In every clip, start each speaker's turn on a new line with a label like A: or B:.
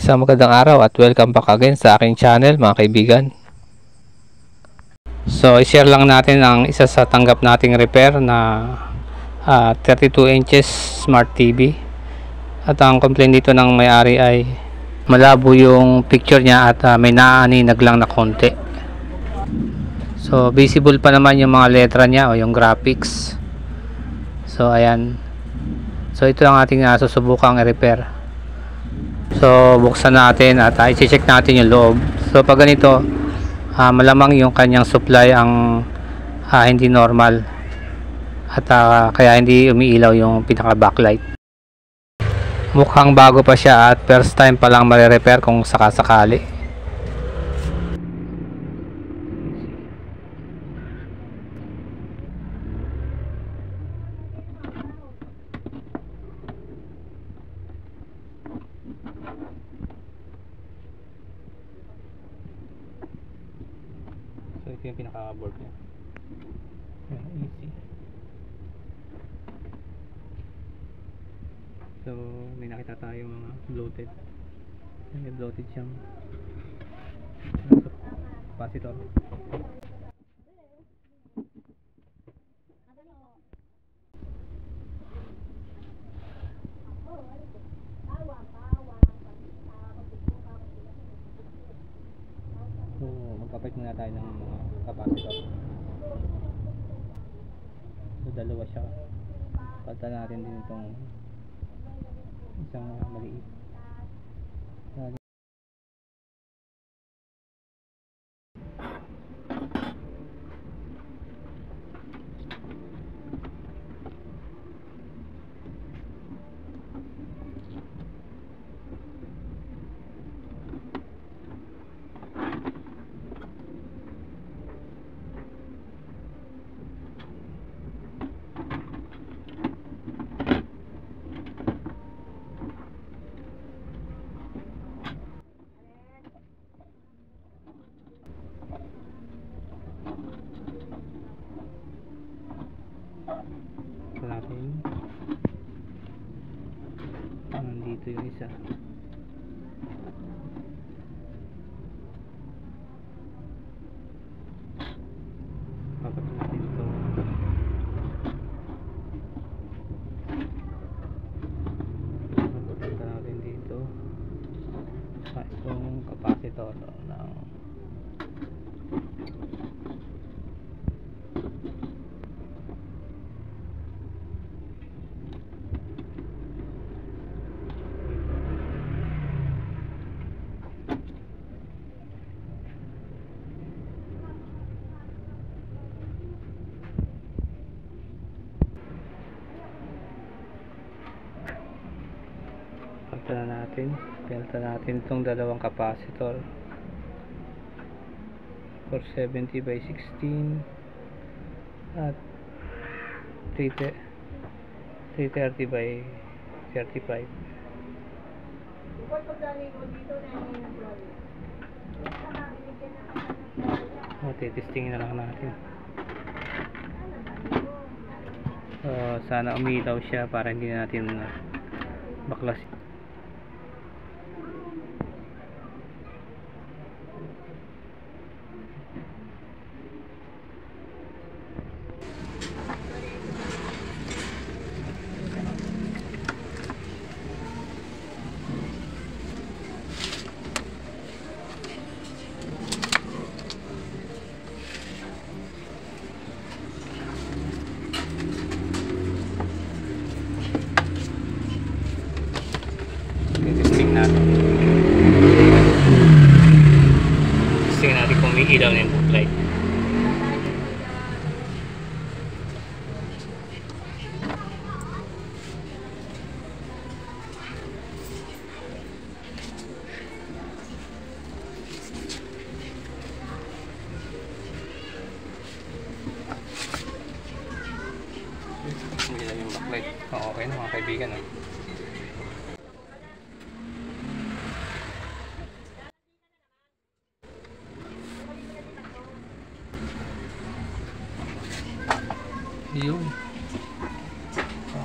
A: Isang magandang araw at welcome back again sa aking channel mga kaibigan. So i-share lang natin ang isa sa tanggap nating repair na 32 inches smart TV. At ang complaint dito ng may-ari ay malabo yung picture niya at may naaninag lang na konti. So visible pa naman yung mga letra niya o yung graphics. So ayan. So ito ang ating susubukang i-repair. So buksan natin at i-check natin yung loob. So pag ganito malamang yung kanyang supply ang hindi normal at kaya hindi umiilaw yung pinaka backlight. Mukhang bago pa siya at first time pa lang mare-repair kung sakasakali. So ito yung pinaka-board niya. Easy. So may nakita tayong mga bloated. May bloated siyang capacitor. So magpapalit muna tayo ng mga capacitor. So dalawa siya. Palitan natin din itong isang maliit. Natin nandito yung isa. Papatin natin ito. Papatin natin dito sa itong capacitor ng Pelta natin itong dalawang capacitor 470 by 16 at 330 by 35. Titestingin na lang natin. Sana umilaw siya para hindi natin baklas. Tingnan natin kung may ilaw na yung backlight. May ilaw yung backlight. Okay na mga kaibigan. Yun.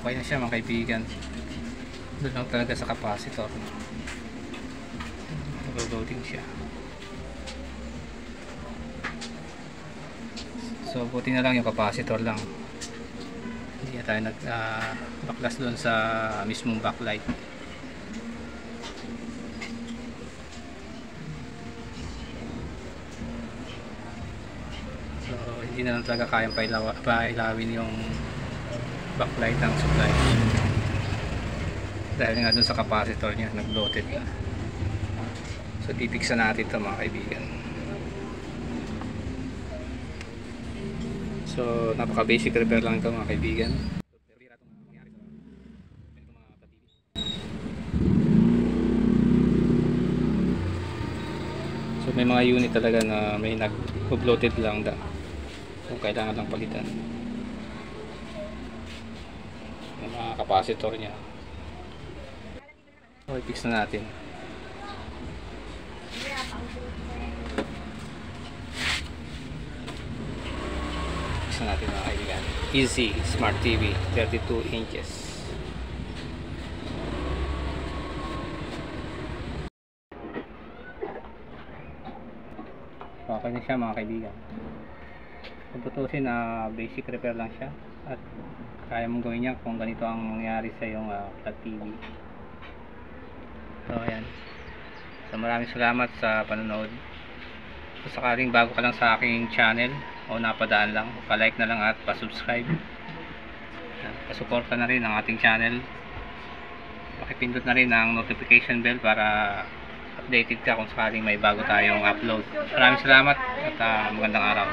A: Okay na siya mga kaibigan. Doon lang talaga sa capacitor. Nag-loading siya. So buti na lang yung capacitor lang, hindi na tayo baklas doon sa mismong backlight. So hindi na lang talaga kayang pailawin yung backlight ng supply dahil nga dun sa capacitor niya, nag-bloated na. So pipiksan natin ito mga kaibigan. So napaka basic repair lang ito mga kaibigan. So may mga unit talaga na may nag-bloated lang kung kailangan lang palitan ng mga capacitor niya. So i-fix na natin. Fix na natin mga kaibigan. Easy Smart TV 32 inches. Okay na siya mga kaibigan. Kung tutusin na basic repair lang siya at kaya mong gawin niya kung ganito ang nangyari sa iyong flat TV. So ayan. So maraming salamat sa panonood. Kung sakaling bago ka lang sa aking channel o napadaan lang, pa-like na lang at pa-subscribe. Pa-suporta na rin ang ating channel. Pakipindot na rin ang notification bell para updated ka kung sakaling may bago tayong upload. Maraming salamat at magandang araw.